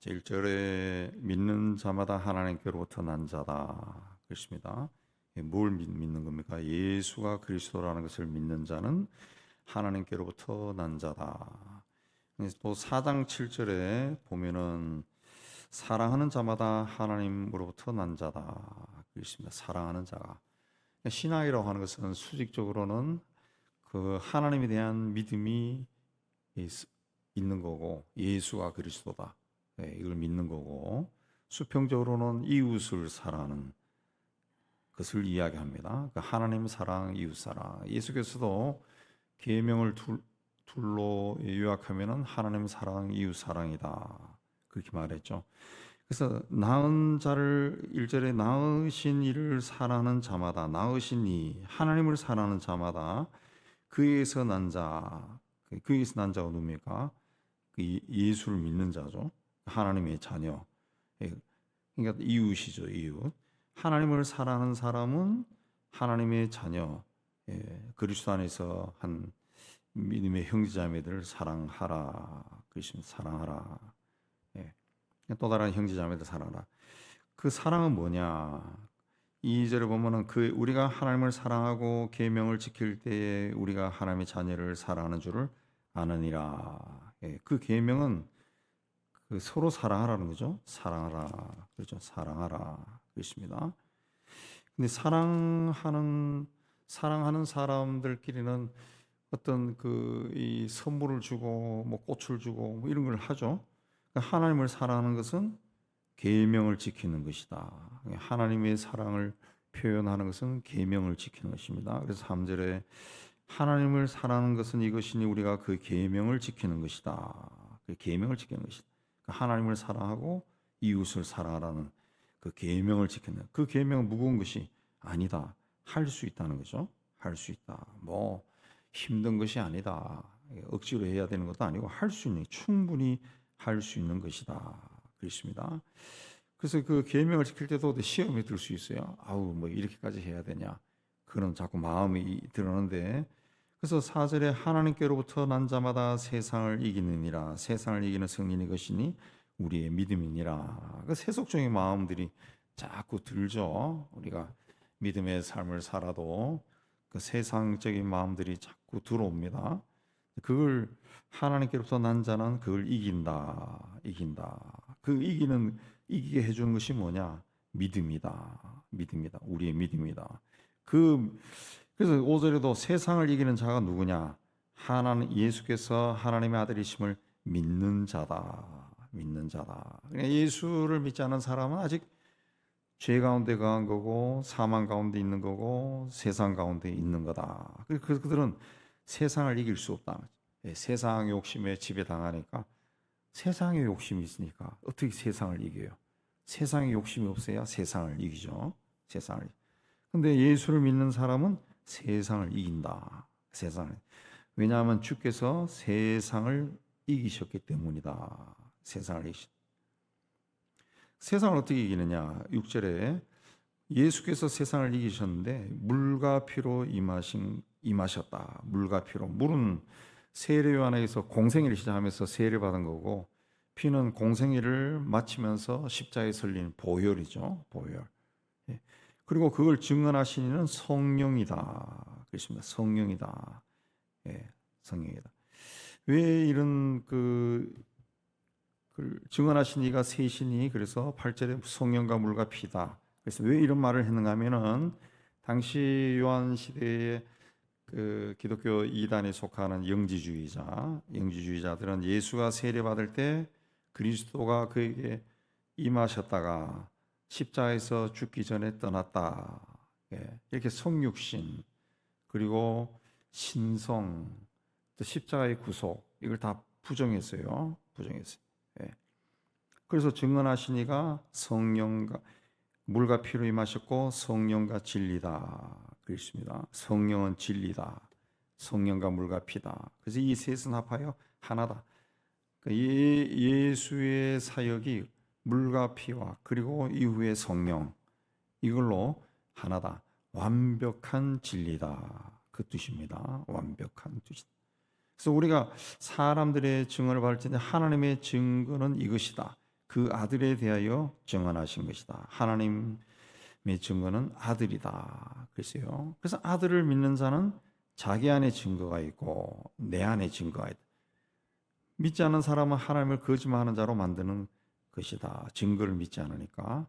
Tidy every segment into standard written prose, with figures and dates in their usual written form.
제1절에 믿는 자마다 하나님께로부터 난 자다 그렇습니다. 뭘 믿는 겁니까? 예수가 그리스도라는 것을 믿는 자는 하나님께로부터 난 자다. 또 4장 7절에 보면은 사랑하는 자마다 하나님으로부터 난 자다 그렇습니다. 사랑하는 자가 신앙이라고 하는 것은 수직적으로는 그 하나님에 대한 믿음이 있는 거고 예수가 그리스도다. 이걸 믿는 거고 수평적으로는 이웃을 사랑하는 것을 이야기합니다. 하나님 사랑, 이웃 사랑. 예수께서도 계명을 둘로 요약하면은 하나님 사랑, 이웃 사랑이다. 그렇게 말했죠. 그래서 낳은 자를 1절에 낳으신 이를 사랑하는 자마다 낳으신 이 하나님을 사랑하는 자마다 그에서 난 자, 그에서 난 자가 누굽니까? 예수를 믿는 자죠. 하나님의 자녀. 그러니까 이웃이죠, 이웃. 하나님을 사랑하는 사람은 하나님의 자녀. 그리스도 안에서 한 믿음의 형제자매들을 사랑하라. 그렇습니다. 사랑하라. 또 다른 형제자매들 사랑하라. 그 사랑은 뭐냐? 2절에 보면은 우리가 하나님을 사랑하고 계명을 지킬 때에 우리가 하나님의 자녀를 사랑하는 줄을 아느니라. 그 계명은 서로 사랑하라는 거죠. 사랑하라. 그렇죠. 사랑하라. 그렇습니다. 근데 사랑하는 사람들끼리는 어떤 이 선물을 주고 뭐 꽃을 주고 뭐 이런 걸 하죠. 하나님을 사랑하는 것은 계명을 지키는 것이다. 하나님의 사랑을 표현하는 것은 계명을 지키는 것입니다. 그래서 3절에 하나님을 사랑하는 것은 이것이니 우리가 그 계명을 지키는 것이다. 그 계명을 지키는 것이다. 하나님을 사랑하고 이웃을 사랑하라는 그 계명을 지키는 그 계명은 무거운 것이 아니다. 할 수 있다는 거죠. 할 수 있다. 뭐 힘든 것이 아니다. 억지로 해야 되는 것도 아니고 할 수 있는 충분히 할 수 있는 것이다. 그렇습니다. 그래서 그 계명을 지킬 때도 시험이 들 수 있어요. 아우 뭐 이렇게까지 해야 되냐. 그런 자꾸 마음이 들었는데 그래서 4절에 하나님께로부터 난 자마다 세상을 이기느니라. 세상을 이기는 승리는 것이니 우리의 믿음이니라. 그 세속적인 마음들이 자꾸 들죠. 우리가 믿음의 삶을 살아도 그 세상적인 마음들이 자꾸 들어옵니다. 그걸 하나님께로부터 난 자는 그걸 이긴다. 이기게 해주는 것이 뭐냐? 믿음이다. 우리의 믿음이다. 그래서 5절에도 세상을 이기는 자가 누구냐? 예수께서 하나님의 아들이심을 믿는 자다. 그러니까 예수를 믿지 않은 사람은 아직 죄 가운데 거한 거고 사망 가운데 있는 거고 세상 가운데 있는 거다. 그래서 그들은 세상을 이길 수 없다. 세상 욕심에 지배당하니까 세상의 욕심이 있으니까 어떻게 세상을 이겨요? 세상의 욕심이 없어야 세상을 이기죠. 세상을. 근데 예수를 믿는 사람은 세상을 이긴다. 왜냐하면 주께서 세상을 이기셨기 때문이다. 세상을 어떻게 이기느냐? 6절에 예수께서 세상을 이기셨는데 물과 피로 임하셨다. 물과 피로. 물은 세례요한에서 공생애를 시작하면서 세례를 받은 거고 피는 공생애를 마치면서 십자가에 설린 보혈이죠. 보혈. 그리고 그걸 증언하신 이는 성령이다. 그렇습니다. 성령이다. 성령이다. 왜 이런 증언하신 이가 셋이니 그래서 8절에 성령과 물과 피다. 그래서 왜 이런 말을 했는가 하면은 당시 요한 시대의 기독교 이단에 속하는 영지주의자들은 예수가 세례받을 때 그리스도가 그에게 임하셨다가 십자가에서 죽기 전에 떠났다. 이렇게 성육신 그리고 신성 또 십자가의 구속 이걸 다 부정했어요. 그래서 증언하신 이가 성령과 물과 피로 임하셨고 성령과 진리다. 그렇습니다. 성령은 진리다. 성령과 물과 피다. 그래서 이 셋은 합하여 하나다. 예수의 사역이 물과 피와 그리고 이후의 성령 이걸로 하나다. 완벽한 진리다. 그 뜻입니다. 완벽한 뜻이다. 그래서 우리가 사람들의 증언을 받을 때 하나님의 증거는 이것이다. 그 아들에 대하여 증언하신 것이다. 하나님의 증거는 아들이다. 그랬어요. 그래서 아들을 믿는 자는 자기 안에 증거가 있고 내 안에 증거가 있다. 믿지 않는 사람은 하나님을 거짓말하는 자로 만드는 것이다. 증거를 믿지 않으니까.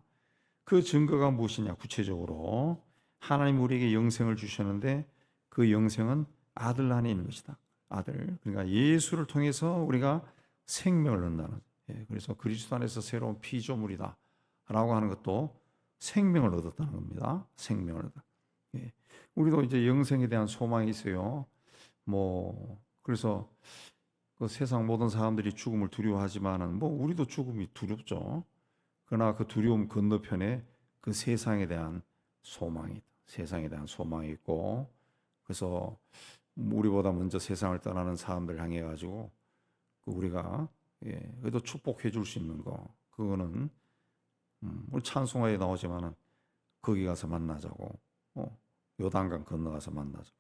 그 증거가 무엇이냐? 구체적으로 하나님 우리에게 영생을 주셨는데 그 영생은 아들 안에 있는 것이다. 아들. 그러니까 예수를 통해서 우리가 생명을 얻는다는. 그래서 그리스도 안에서 새로운 피조물이다 라고 하는 것도 생명을 얻었다는 겁니다. 생명을 얻었다. 우리도 이제 영생에 대한 소망이 있어요. 그래서 그 세상 모든 사람들이 죽음을 두려워하지만은 우리도 죽음이 두렵죠. 그러나 그 두려움 건너편에 그 세상에 대한 소망이 있다. 세상에 대한 소망이 있고, 그래서 우리보다 먼저 세상을 떠나는 사람들 향해 가지고 우리가 그래도 축복해 줄 수 있는 거, 그거는 우리 찬송가에 나오지만은 거기 가서 만나자고, 요단강 건너가서 만나자.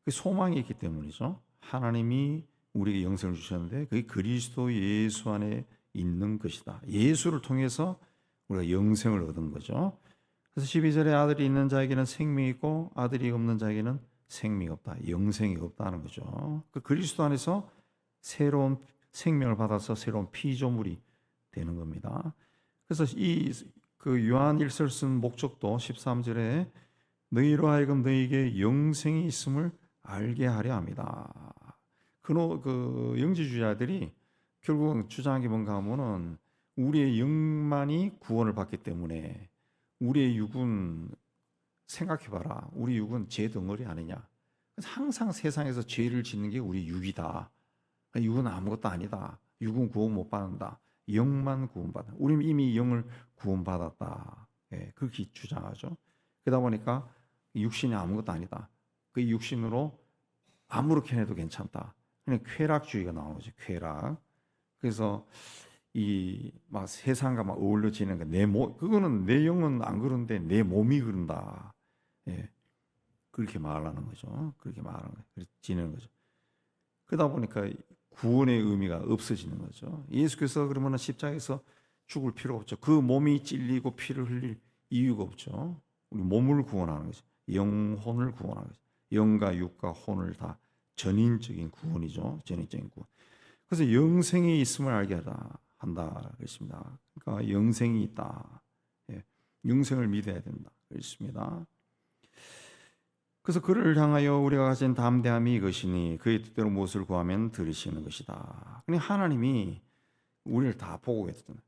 그 소망이 있기 때문이죠. 하나님이 우리에게 영생을 주셨는데 그게 그리스도 예수 안에 있는 것이다. 예수를 통해서 우리가 영생을 얻은 거죠. 그래서 12절에 아들이 있는 자에게는 생명이 있고 아들이 없는 자에게는 생명이 없다. 영생이 없다는 거죠. 그 그리스도 안에서 새로운 생명을 받아서 새로운 피조물이 되는 겁니다. 그래서 그 요한 1서를 쓴 목적도 13절에 너희로 하여금 너희에게 영생이 있음을 알게 하려 합니다. 그 영지주의자들이 결국은 주장한 게 뭔가 하면은 우리의 영만이 구원을 받기 때문에 우리의 육은 생각해봐라. 우리 육은 죄 덩어리 아니냐. 항상 세상에서 죄를 짓는 게 우리 육이다. 육은 아무것도 아니다. 육은 구원 못 받는다. 영만 구원받아. 우리는 이미 영을 구원받았다. 그렇게 주장하죠. 그러다 보니까 육신이 아무것도 아니다. 그 육신으로 아무렇게 해도 괜찮다. 그냥 쾌락주의가 나오는 거죠. 쾌락. 그래서 막 세상과 막 어울려지는 거, 그거는 내 영은 안 그런데 내 몸이 그런다. 그렇게 말하는 거죠. 그렇게 말하는 거예요. 그렇게 지내는 거죠. 그러다 보니까 구원의 의미가 없어지는 거죠. 예수께서 그러면 십자가에서 죽을 필요가 없죠. 그 몸이 찔리고 피를 흘릴 이유가 없죠. 우리 몸을 구원하는 거죠. 영혼을 구원하는 거죠. 영과 육과 혼을 다 전인적인 구원이죠. 전인적인 구원. 그래서 영생이 있음을 알게 한다 그랬습니다. 그러니까 영생이 있다. 영생을 믿어야 된다 그랬습니다. 그래서 그를 향하여 우리가 가진 담대함이 이것이니 그의 뜻대로 무엇을 구하면 들으시는 것이다. 그러니까 하나님이 우리를 다 보고 계시잖아요.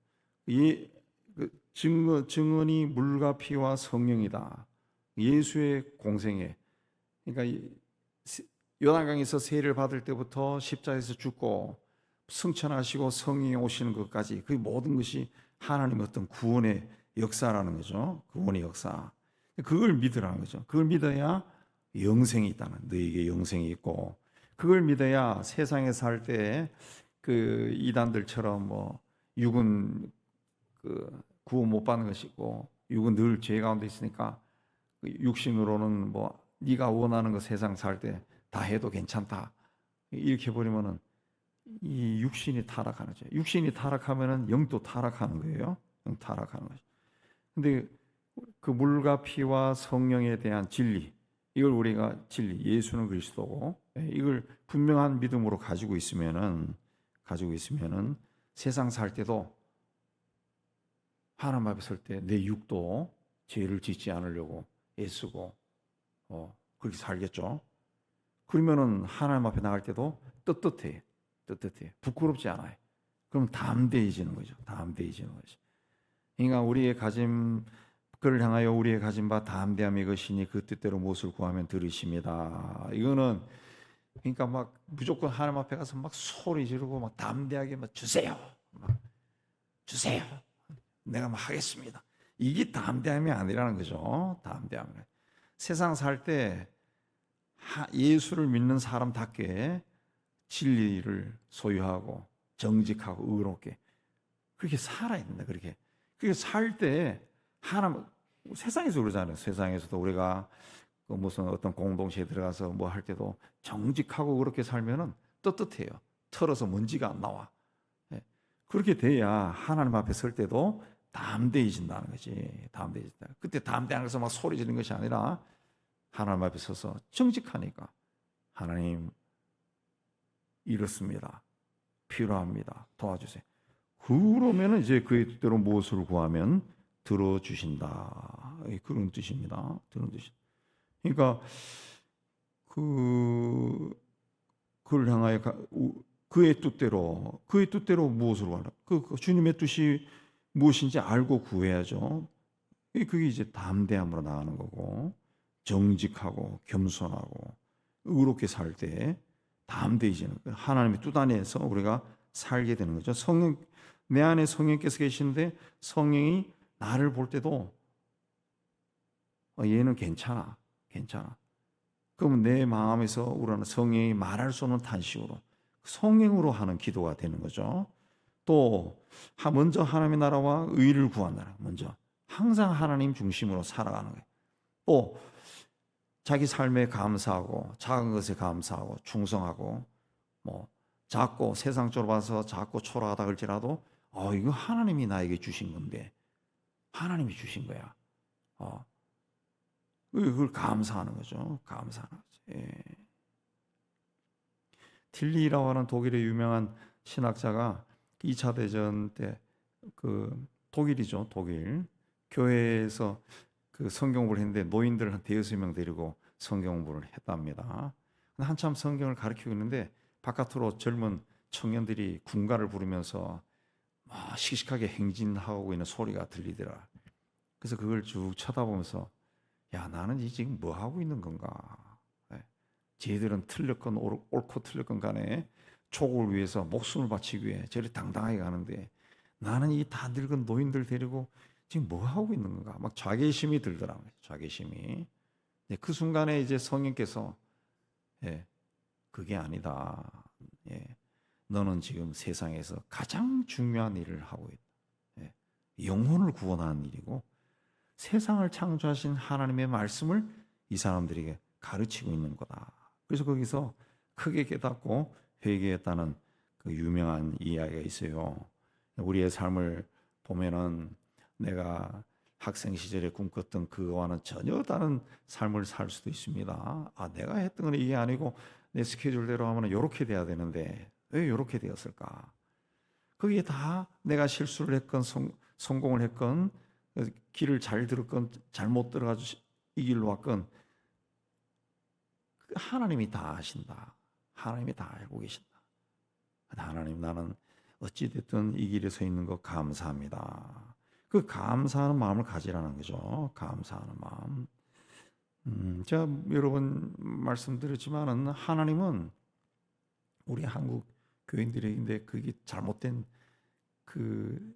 증언이 물과 피와 성령이다. 예수의 공생애. 그러니까 요단강에서 세례를 받을 때부터 십자가에서 죽고 승천하시고 성령이 오시는 것까지 그 모든 것이 하나님의 어떤 구원의 역사라는 거죠. 구원의 역사. 그걸 믿으라는 거죠. 그걸 믿어야 영생이 있다는, 너에게 영생이 있고, 그걸 믿어야 세상에 살 때 그 이단들처럼 육은 구원 못 받는 것이고 육은 늘 죄 가운데 있으니까 육신으로는 네가 원하는 거 세상 살 때 다 해도 괜찮다. 이렇게 버리면은 이 육신이 타락하는 거죠. 육신이 타락하면은 영도 타락하는 거예요. 영 타락하는 거죠. 근데 그 물과 피와 성령에 대한 진리, 이걸 우리가 진리, 예수는 그리스도고, 이걸 분명한 믿음으로 가지고 있으면은 세상 살 때도 하나님 앞에 설 때 내 육도 죄를 짓지 않으려고 애쓰고 그렇게 살겠죠. 그러면은 하나님 앞에 나갈 때도 떳떳해. 부끄럽지 않아요. 그럼 담대해지는 거죠. 그러니까 그를 향하여 우리의 가진 바 담대함이 것이니 그 뜻대로 무엇을 구하면 들으십니다. 이거는 그러니까 막 무조건 하나님 앞에 가서 막 소리 지르고 막 담대하게 막 주세요. 내가 막 하겠습니다. 이게 담대함이 아니라는 거죠. 담대함이. 세상 살 때 예수를 믿는 사람답게 진리를 소유하고 정직하고 의롭게 그렇게 살아야 된다. 그렇게 살 때 세상에서 그러잖아요. 세상에서도 우리가 무슨 어떤 공동체에 들어가서 뭐 할 때도 정직하고 그렇게 살면은 떳떳해요. 털어서 먼지가 안 나와. 그렇게 돼야 하나님 앞에 설 때도 담대해진다는 거지. 담대해진다. 그때 담대하면서 막 소리 지르는 것이 아니라 하나님 앞에 서서 정직하니까 하나님 이렇습니다. 필요합니다. 도와주세요. 그러면 이제 그의 뜻대로 무엇을 구하면 들어주신다. 그런 뜻입니다. 그런 뜻. 그러니까 그를 향하여 그의 뜻대로 무엇을 구하라. 그 주님의 뜻이 무엇인지 알고 구해야죠. 그게 이제 담대함으로 나가는 거고, 정직하고 겸손하고 의롭게 살 때 담대해지는 거예요. 하나님의 뜻 안에서 우리가 살게 되는 거죠. 성령, 내 안에 성령께서 계시는데 성령이 나를 볼 때도 얘는 괜찮아. 그러면 내 마음에서 우러나는 성령이 말할 수 없는 탄식으로 성령으로 하는 기도가 되는 거죠. 또 먼저 하나님의 나라와 의를 구한다. 먼저 항상 하나님 중심으로 살아가는 거예요. 또 자기 삶에 감사하고 작은 것에 감사하고 충성하고 뭐 작고 세상적으로 봐서 작고 초라하다 할지라도 이거 하나님이 나에게 주신 건데 하나님이 주신 거야. 그걸 감사하는 거죠. 감사하는 거죠. 예. 틸리라고 하는 독일의 유명한 신학자가 2차 대전 때 독일이죠. 독일 교회에서 성경 공부를 했는데 노인들 한 대여섯 명 데리고 성경 공부를 했답니다. 한참 성경을 가르치고 있는데 바깥으로 젊은 청년들이 군가를 부르면서 씩씩하게 행진하고 있는 소리가 들리더라. 그래서 그걸 쭉 쳐다보면서 야, 나는 지금 뭐 하고 있는 건가? 쟤들은 틀렸건 옳고 틀렸건 간에 족을 위해서 목숨을 바치기 위해 저리 당당하게 가는데 나는 이 다 늙은 노인들 데리고 지금 뭐 하고 있는 건가? 막 자괴심이 들더라고요. 자괴심이. 그 순간에 이제 성령께서 그게 아니다. 너는 지금 세상에서 가장 중요한 일을 하고 있다. 영혼을 구원하는 일이고 세상을 창조하신 하나님의 말씀을 이 사람들에게 가르치고 있는 거다. 그래서 거기서 크게 깨닫고 회개했다는 그 유명한 이야기가 있어요. 우리의 삶을 보면은 내가 학생 시절에 꿈꿨던 그거와는 전혀 다른 삶을 살 수도 있습니다. 내가 했던 건 이게 아니고 내 스케줄대로 하면 이렇게 돼야 되는데 왜 이렇게 되었을까? 그게 다 내가 실수를 했건 성공을 했건 길을 잘 들었건 잘못 들어가지고 이 길로 왔건 하나님이 다 아신다. 하나님이 다 알고 계신다. 하나님, 나는 어찌됐든 이 길에 서 있는 거 감사합니다. 그 감사하는 마음을 가지라는 거죠. 감사하는 마음. 제가 여러 번 말씀드렸지만은 하나님은 우리 한국 교인들에게 그게 잘못된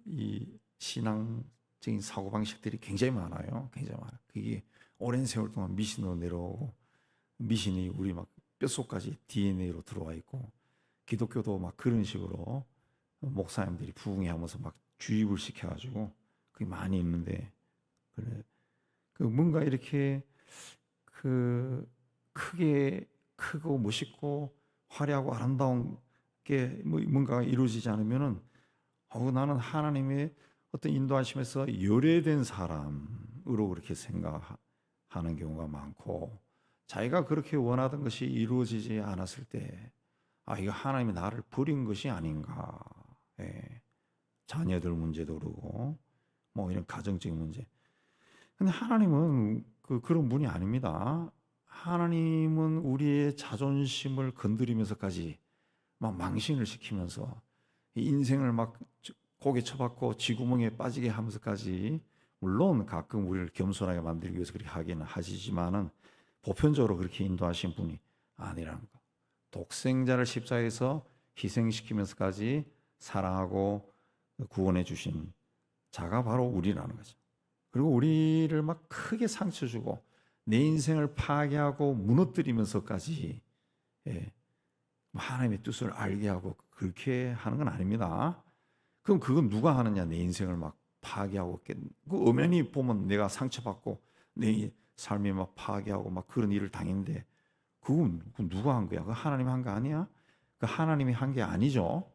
이 신앙적인 사고방식들이 굉장히 많아요. 굉장히 많아요. 그게 오랜 세월 동안 미신으로 내려오고 미신이 우리 막 뼛속까지 DNA로 들어와 있고 기독교도 막 그런 식으로 목사님들이 부흥회하면서 막 주입을 시켜가지고 그게 많이 있는데 그래 뭔가 이렇게 크게 크고 멋있고 화려하고 아름다운 게 뭔가 이루어지지 않으면은 나는 하나님의 어떤 인도하심에서 열애된 사람으로 그렇게 생각하는 경우가 많고 자기가 그렇게 원하던 것이 이루어지지 않았을 때 이거 하나님이 나를 버린 것이 아닌가. 자녀들 문제도 그러고 뭐 이런 가정적인 문제. 근데 하나님은 그런 분이 아닙니다. 하나님은 우리의 자존심을 건드리면서까지 막 망신을 시키면서 인생을 막 고개 쳐박고 쥐구멍에 빠지게 하면서까지 물론 가끔 우리를 겸손하게 만들기 위해서 그렇게 하기는 하시지만은 보편적으로 그렇게 인도하신 분이 아니라는 거. 독생자를 십자가에서 희생시키면서까지 사랑하고 구원해 주신 자가 바로 우리라는 거죠. 그리고 우리를 막 크게 상처 주고 내 인생을 파괴하고 무너뜨리면서까지 하나님의 뜻을 알게 하고 그렇게 하는 건 아닙니다. 그럼 그건 누가 하느냐? 내 인생을 막 파괴하고 엄연히 보면 내가 상처받고 내 삶이 막 파괴하고 막 그런 일을 당했는데 그건 누가 한 거야? 그 하나님이 한 거 아니야? 그 하나님이 한 게 아니죠.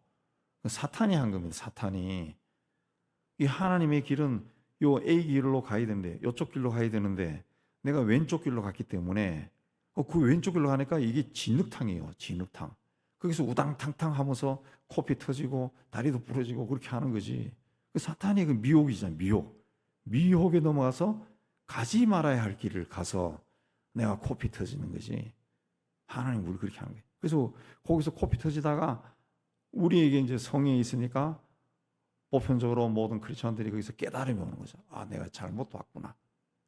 사탄이 한 겁니다. 사탄이. 이 하나님의 길은 요 A 길로 가야 되는데, 요쪽 길로 가야 되는데 내가 왼쪽 길로 갔기 때문에 그 왼쪽 길로 가니까 이게 진흙탕이에요. 진흙탕. 거기서 우당탕탕 하면서 코피 터지고 다리도 부러지고 그렇게 하는 거지. 그 사탄이 그 미혹이잖아요. 미혹. 미혹에 넘어가서 가지 말아야 할 길을 가서 내가 코피 터지는 거지. 하나님 우리 그렇게 하는 거예요. 그래서 거기서 코피 터지다가 우리에게 이제 성령이 있으니까 보편적으로 모든 크리스천들이 거기서 깨달음이 오는 거죠. 아, 내가 잘못 왔구나.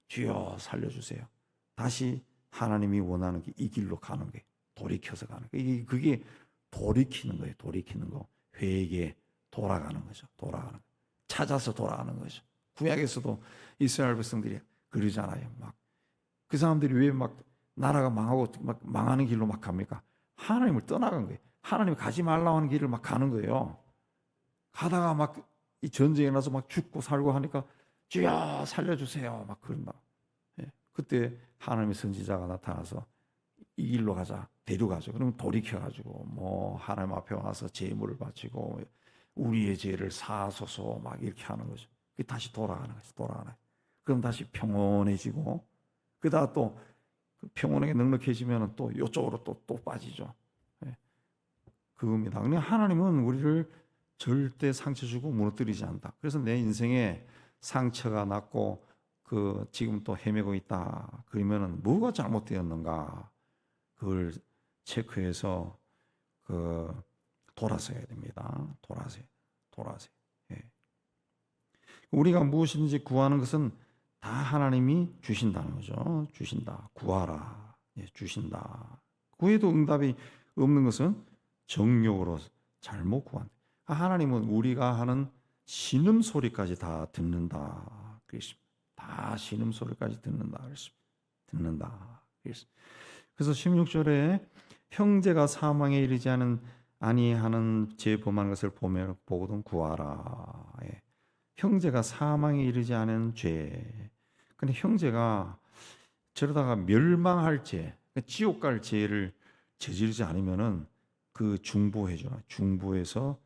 주여 살려주세요. 다시 하나님이 원하는 이 길로 가는 거예요. 돌이켜서 가는 거예요. 그게 돌이키는 거예요. 돌이키는 거. 회개에 돌아가는 거죠. 돌아가는 거. 찾아서 돌아가는 거죠. 구약에서도 이스라엘 백성들이 그러잖아요. 막 그 사람들이 왜 막 나라가 망하고 막 망하는 길로 막 갑니까? 하나님을 떠나간 거예요. 하나님이 가지 말라고 하는 길을 막 가는 거예요. 가다가 막 이 전쟁이 나서 막 죽고 살고 하니까 주여 살려주세요. 막 그런다. 예. 그때 하나님의 선지자가 나타나서 이 길로 가자. 데려가죠. 그러면 돌이켜가지고 뭐 하나님 앞에 와서 제물을 바치고 우리의 죄를 사하소서 막 이렇게 하는 거죠. 다시 돌아가는 거죠. 돌아가는 거죠. 그럼 다시 평온해지고 그다가 또 평온하게 넉넉해지면 또 이쪽으로 또 빠지죠. 예. 그겁니다. 그냥 하나님은 우리를 절대 상처 주고 무너뜨리지 않는다. 그래서 내 인생에 상처가 났고 지금 또 헤매고 있다. 그러면은 뭐가 잘못되었는가? 그걸 체크해서 돌아서야 됩니다. 돌아서야. 예. 우리가 무엇인지 구하는 것은 다 하나님이 주신다는 거죠. 주신다. 구하라. 예, 주신다. 구해도 응답이 없는 것은 정욕으로 잘못 구한다. 하나님은 우리가 하는 신음소리까지 다 듣는다. 그랬습니다. 다 신음소리까지 듣는다. 그랬습니다. 듣는다. 그랬습니다. 그래서 16절에 형제가 사망에 이르지 아니하는 죄 범한 것을 보거든 구하라. 예. 형제가 사망에 이르지 않은 죄. 근데 형제가 저러다가 멸망할 죄, 지옥 갈 죄를 저지르지 않으면은 그 중보해줘라. 중보해서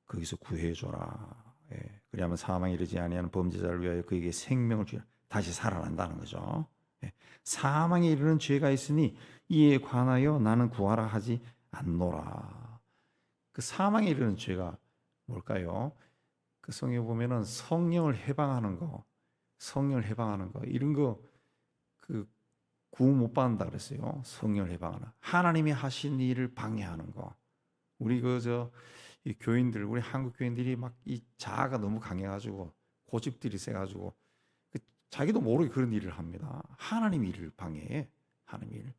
거기서 구해줘라. 예. 그래야만 사망에 이르지 아니하는 범죄자를 위하여 그에게 생명을 주라. 다시 살아난다는 거죠. 예. 사망에 이르는 죄가 있으니 이에 관하여 나는 구하라 하지 않노라. 그 사망에 이르는 죄가 뭘까요? 그 성경에 보면은 성령을 해방하는 거 이런 거 구원 못 받는다 그랬어요. 성령을 해방하는 하나님이 하신 일을 방해하는 거. 우리 이 교인들, 우리 한국 교인들이 막 이 자아가 너무 강해가지고 고집들이 세가지고 자기도 모르게 그런 일을 합니다. 하나님 일을 방해해. 하나님 일.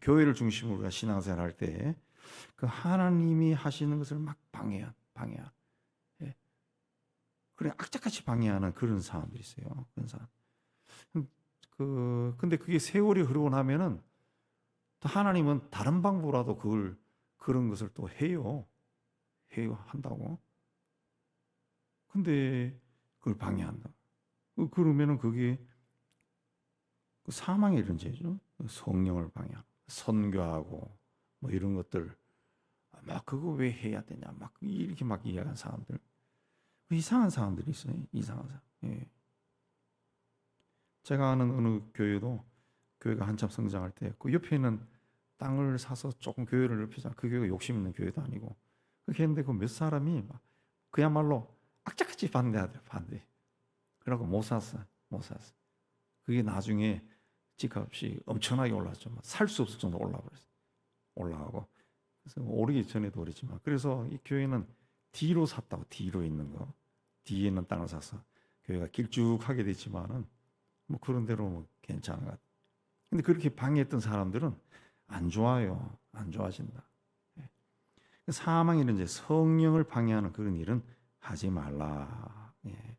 교회를 중심으로 우리가 신앙생활 할 때 그 하나님이 하시는 것을 막 방해한. 예. 그래 악착같이 방해하는 그런 사람들이 있어요. 그런 사람. 근데 그게 세월이 흐르고 나면은 또 하나님은 다른 방법으로라도 그런 것을 또 해요. 한다고. 근데 그걸 방해한다. 그러면은 그게 사망에 이른 죄죠. 성령을 방해하고 선교하고 뭐 이런 것들 막 그거 왜 해야 되냐 막 이렇게 막 이야기하는 사람들 이상한 사람들이 있어요. 이상한 사람. 예. 제가 아는 어느 교회가 한참 성장할 때 그 옆에 있는 땅을 사서 조금 교회를 넓히자. 그 교회가 욕심 있는 교회도 아니고 그렇게 했는데 그 몇 사람이 막 그야말로 악착같이 반대하더래. 반대. 그러고 못 샀어. 그게 나중에 집값이 엄청나게 올랐죠. 살 수 없을 정도로 올라가고. 그래서 오르기 전에도 그랬지만 그래서 이 교회는 뒤로 샀다고. 뒤로 있는 거. 뒤에 있는 땅을 사서 교회가 길쭉하게 됐지만은 뭐 그런 대로 뭐 괜찮은 것 같아요. 근데 그렇게 방해했던 사람들은 안 좋아요. 안 좋아진다. 예. 사망이 이제 성령을 방해하는 그런 일은 하지 말라. 예.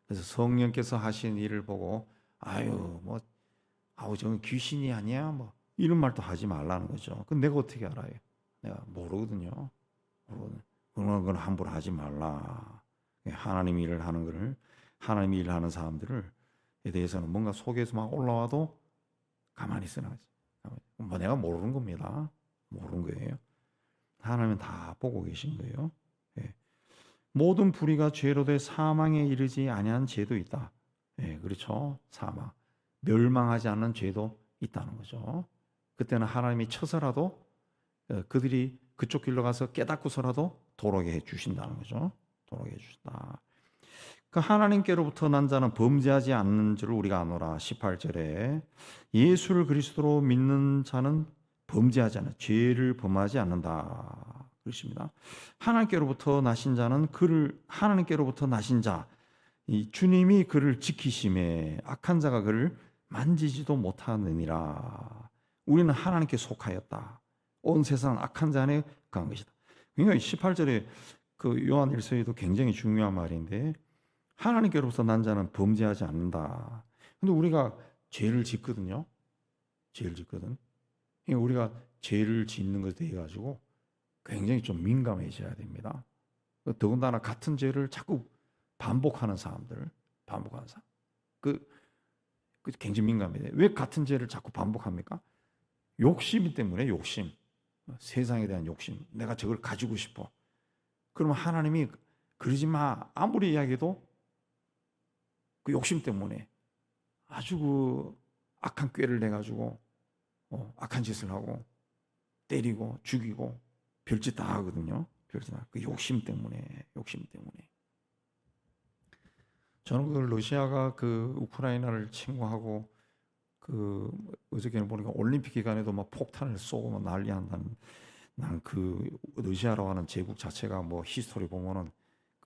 그래서 성령께서 하신 일을 보고 저건 귀신이 아니야 뭐 이런 말도 하지 말라는 거죠. 그건 내가 어떻게 알아요? 내가 모르거든요. 그런 건 함부로 하지 말라. 하나님 일을 하는 거를 하나님 일을 하는 사람들에 대해서는 뭔가 속에서 막 올라와도 가만히 있으라지. 뭐 내가 모르는 겁니다. 모르는 거예요. 하나님은 다 보고 계신 거예요. 예. 모든 불의가 죄로 돼 사망에 이르지 아니한 죄도 있다. 예, 그렇죠. 사망. 멸망하지 않는 죄도 있다는 거죠. 그때는 하나님이 쳐서라도 그들이 그쪽 길로 가서 깨닫고서라도 도로게 해 주신다는 거죠. 도로게 해 주신다. 그 하나님께로부터 난 자는 범죄하지 않는 줄 우리가 아노라. 18절에 예수를 그리스도로 믿는 자는 범죄하지 않아 죄를 범하지 않는다. 그렇습니다. 하나님께로부터 나신 자는 그를 하나님께로부터 나신 자, 이 주님이 그를 지키심에 악한 자가 그를 만지지도 못하느니라. 우리는 하나님께 속하였다. 온 세상은 악한 자 안에 거한 것이다. 그러니까 18절에 그 요한일서에도 굉장히 중요한 말인데 하나님께로부터 난 자는 범죄하지 않는다. 근데 우리가 죄를 짓거든요. 죄를 짓거든. 그러니까 우리가 죄를 짓는 것에 대해 가지고 굉장히 좀 민감해져야 됩니다. 더군다나 같은 죄를 자꾸 반복하는 사람들, 반복하는 사람, 그 굉장히 민감해요. 왜 같은 죄를 자꾸 반복합니까? 욕심 때문에 욕심, 세상에 대한 욕심. 내가 저걸 가지고 싶어. 그러면 하나님이 그러지 마 아무리 이야기해도 그 욕심 때문에 아주 그 악한 꾀를 내 가지고 악한 짓을 하고 때리고 죽이고 별짓 다 하거든요. 별짓 다. 그 욕심 때문에, 욕심 때문에. 저는 그 러시아가 그 우크라이나를 침공하고 그 어저께는 보니까 올림픽 기간에도 막 폭탄을 쏘고 막 난리한다는 난 그 러시아라고 하는 제국 자체가 뭐 히스토리 보면은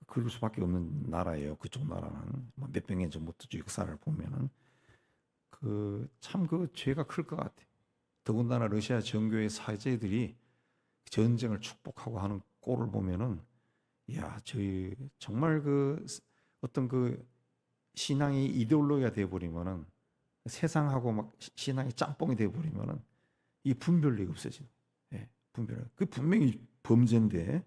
그럴 수밖에 없는 나라예요. 그쪽 나라는 몇백 년 전부터 역사를 보면은 그 참 그 죄가 클 것 같아. 더군다나 러시아 정교의 사제들이 전쟁을 축복하고 하는 꼴을 보면은 야, 저희 정말 그 어떤 그 신앙이 이데올로기가 돼 버리면은 세상하고 막 신앙이 짬뽕이 돼 버리면은 이 분별력이 없어져. 예, 분별력. 그 분명히 범죄인데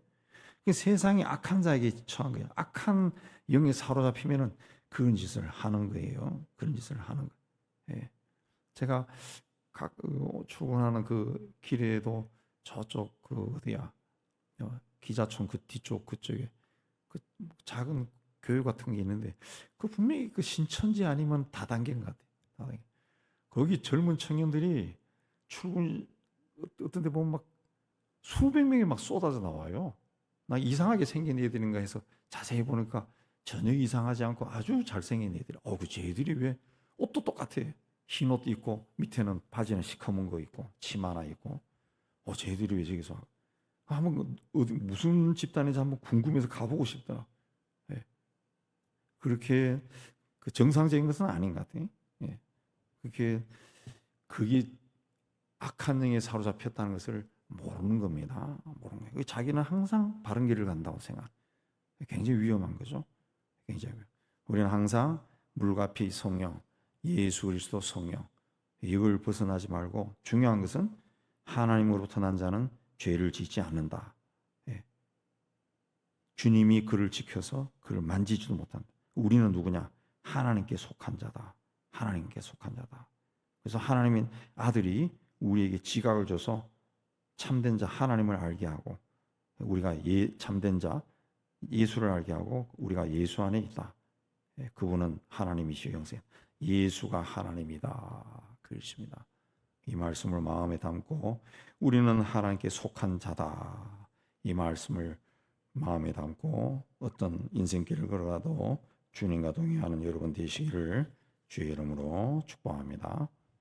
그 세상이 악한 자에게 처한 거예요. 악한 영에 사로잡히면은 그런 짓을 하는 거예요. 그런 짓을 하는 거예요. 예. 제가 각 출근하는 그 길에도 저쪽 그 어디야 기자촌 그 뒤쪽 그쪽에 그 작은 교회 같은 게 있는데 그 분명히 그 신천지 아니면 다단계인 것 같아. 다단계. 거기 젊은 청년들이 출근 어떤 데 보면 막 수백 명이 막 쏟아져 나와요. 나 이상하게 생긴 애들인가 해서 자세히 보니까 전혀 이상하지 않고 아주 잘생긴 애들. 그 쟤들이 왜 옷도 똑같아. 흰 옷 입고 밑에는 바지는 시커먼 거 입고 치마 하나 입고 쟤들이 왜 저기서 한번 어디 무슨 집단인지 한번 궁금해서 가보고 싶더라. 예. 그렇게 그 정상적인 것은 아닌 것 같아. 예. 그게 악한 영에 사로잡혔다는 것을 모르는 겁니다. 모르는 거예요. 자기는 항상 바른 길을 간다고 생각. 굉장히 위험한 거죠. 굉장히 우리는 항상 물과 피 성령, 예수 그리스도 성령 이걸 벗어나지 말고 중요한 것은 하나님으로부터 난 자는 죄를 짓지 않는다. 예. 주님이 그를 지켜서 그를 만지지도 못한다. 우리는 누구냐? 하나님께 속한 자다. 하나님께 속한 자다. 그래서 하나님의 아들이 우리에게 지각을 줘서 참된 자 하나님을 알게 하고 우리가 참된 자 예수를 알게 하고 우리가 예수 안에 있다. 예, 그분은 하나님이시요 영생. 예수가 하나님이다. 그렇습니다. 이 말씀을 마음에 담고 우리는 하나님께 속한 자다. 이 말씀을 마음에 담고 어떤 인생길을 걸어가도 주님과 동행하는 여러분 되시기를 주의 이름으로 축복합니다.